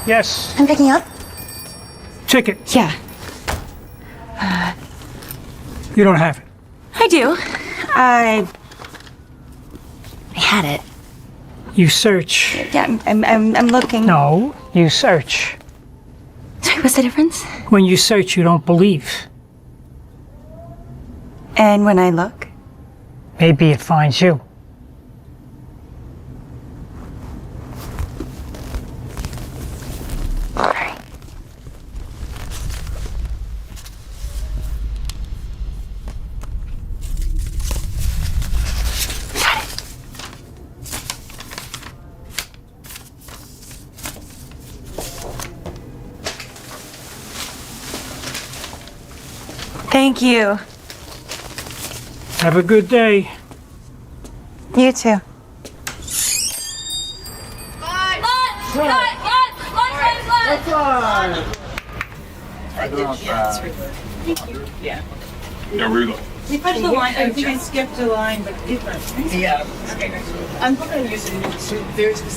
Yes. I'm picking up. Ticket. Yeah, You don't have it. I do. I had it. You search. Yeah, I'm looking. No, you search. Sorry, what's the difference? When you search, you don't believe. And when I look? Maybe it finds you. Thank you. Have a good day. You too. Yeah, we're good. You touched the line. I think I skipped a line, but different. Yeah. I'm going to use it very specific.